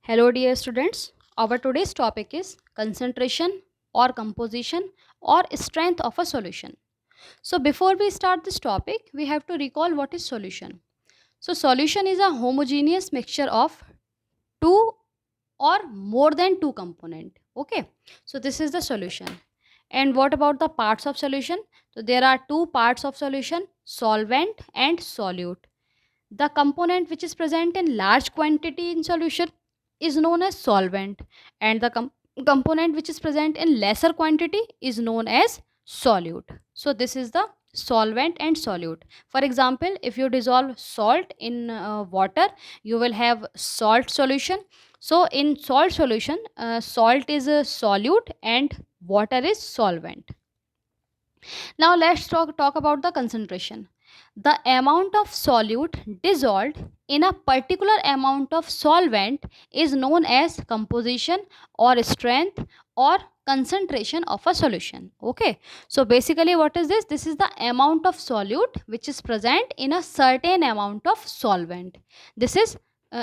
Hello, dear students. Our today's topic is concentration or composition or strength of a solution. So, before we start this topic, we have to recall what is solution. So, solution is a homogeneous mixture of two or more than two component. Okay. So, this is the solution. And what about the parts of solution? So, there are two parts of solution: solvent and solute. The component which is present in large quantity in solution is known as solvent, and the component which is present in lesser quantity is known as solute. So this is the solvent and solute. For example, if you dissolve salt in water, you will have salt solution. So in salt solution, salt is a solute and water is solvent. Now let's talk about the concentration. The amount of solute dissolved in a particular amount of solvent is known as composition or strength or concentration of a solution. Okay. So basically what is this? This is the amount of solute which is present in a certain amount of solvent. This is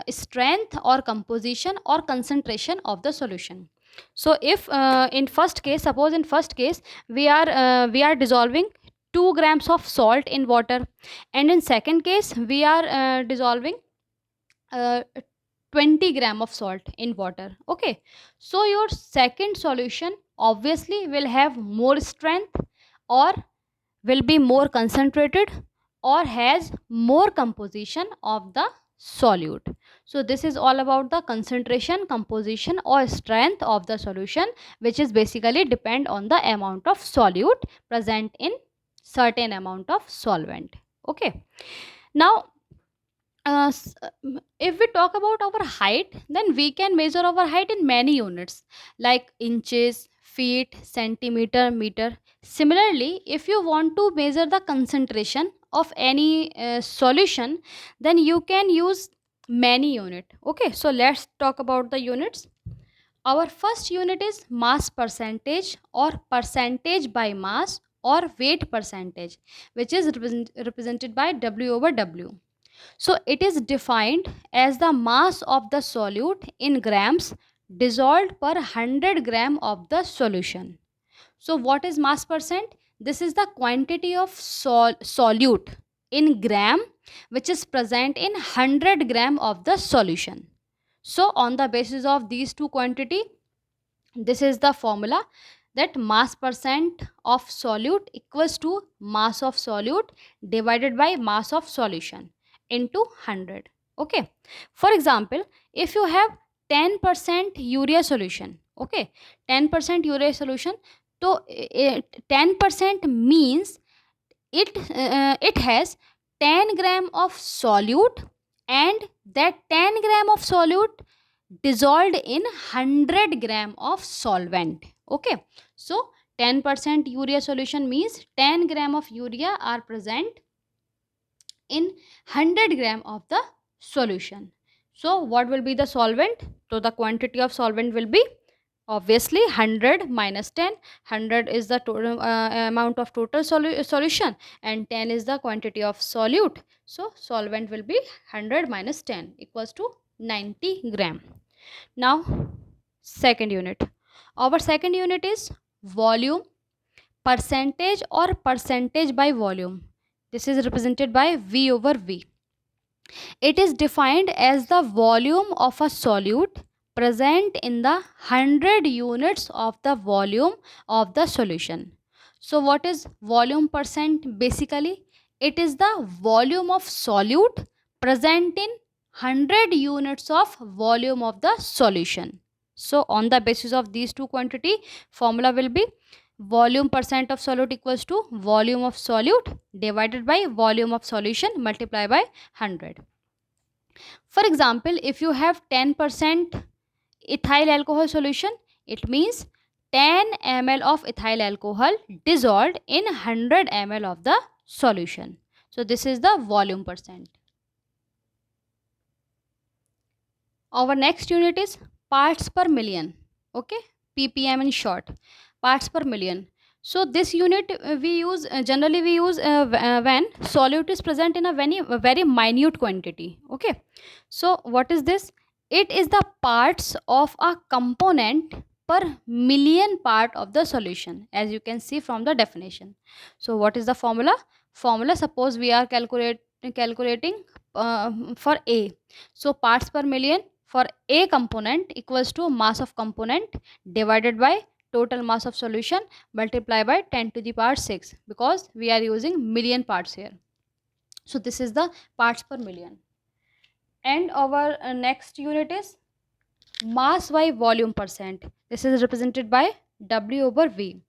strength or composition or concentration of the solution. So if in first case, suppose in first case we are dissolving 2 grams of salt in water, and in second case we are dissolving uh, 20 gram of salt in water. Okay, so your second solution obviously will have more strength, or will be more concentrated, or has more composition of the solute. So this is all about the concentration, composition or strength of the solution, which is basically depend on the amount of solute present in certain amount of solvent. Okay, now if we talk about our height, then we can measure our height in many units like inches, feet, centimeter, meter. Similarly, if you want to measure the concentration of any solution, then you can use many unit. Okay, so let's talk about the units. Our first unit is mass percentage or percentage by mass or weight percentage, which is represented by W over W. So it is defined as the mass of the solute in grams dissolved per 100 gram of the solution. So what is mass percent? This is the quantity of solute in gram which is present in 100 gram of the solution. So on the basis of these two quantity, this is the formula, that mass percent of solute equals to mass of solute divided by mass of solution into 100. Okay, for example, if you have 10% urea solution, okay, 10% urea solution, so 10% means it has 10 gram of solute, and that 10 gram of solute dissolved in 100 gram of solvent. Okay, so 10% urea solution means 10 gram of urea are present in 100 gram of the solution. So what will be the solvent? So the quantity of solvent will be obviously 100 minus 10. 100 is the total amount of total solution, and 10 is the quantity of solute. So solvent will be 100 minus 10 equals to 90 gram. Now second unit, our second unit is volume percentage or percentage by volume. This is represented by V over V. It is defined as the volume of a solute present in the 100 units of the volume of the solution. So what is volume percent? Basically, it is the volume of solute present in 100 units of volume of the solution. So on the basis of these two quantity, formula will be volume percent of solute equals to volume of solute divided by volume of solution multiplied by 100. For example, if you have 10% ethyl alcohol solution, it means 10 ml of ethyl alcohol dissolved in 100 ml of the solution. So this is the volume percent. Our next unit is parts per million. Okay, ppm in short, parts per million. So this unit we use generally we use when solute is present in a very minute quantity. Okay, so what is this? It is the parts of a component per million part of the solution, as you can see from the definition. So what is the formula? Formula, suppose we are calculating for A. So parts per million for A component equals to mass of component divided by total mass of solution multiplied by 10 to the power 6, because we are using million parts here. So this is the parts per million. And our next unit is mass by volume percent. This is represented by W over V.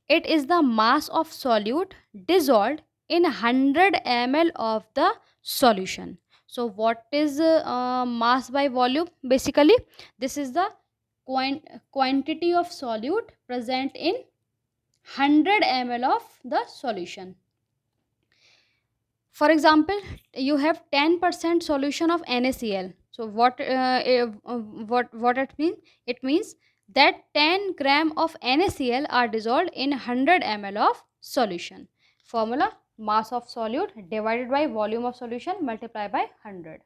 It is the mass of solute dissolved in 100 ml of the solution. So what is mass by volume? Basically, this is the quantity of solute present in 100 ml of the solution. For example, you have 10% solution of NaCl. So what it means? It means that 10 gram of NaCl are dissolved in 100 ml of solution. Formula: mass of solute divided by volume of solution multiplied by 100.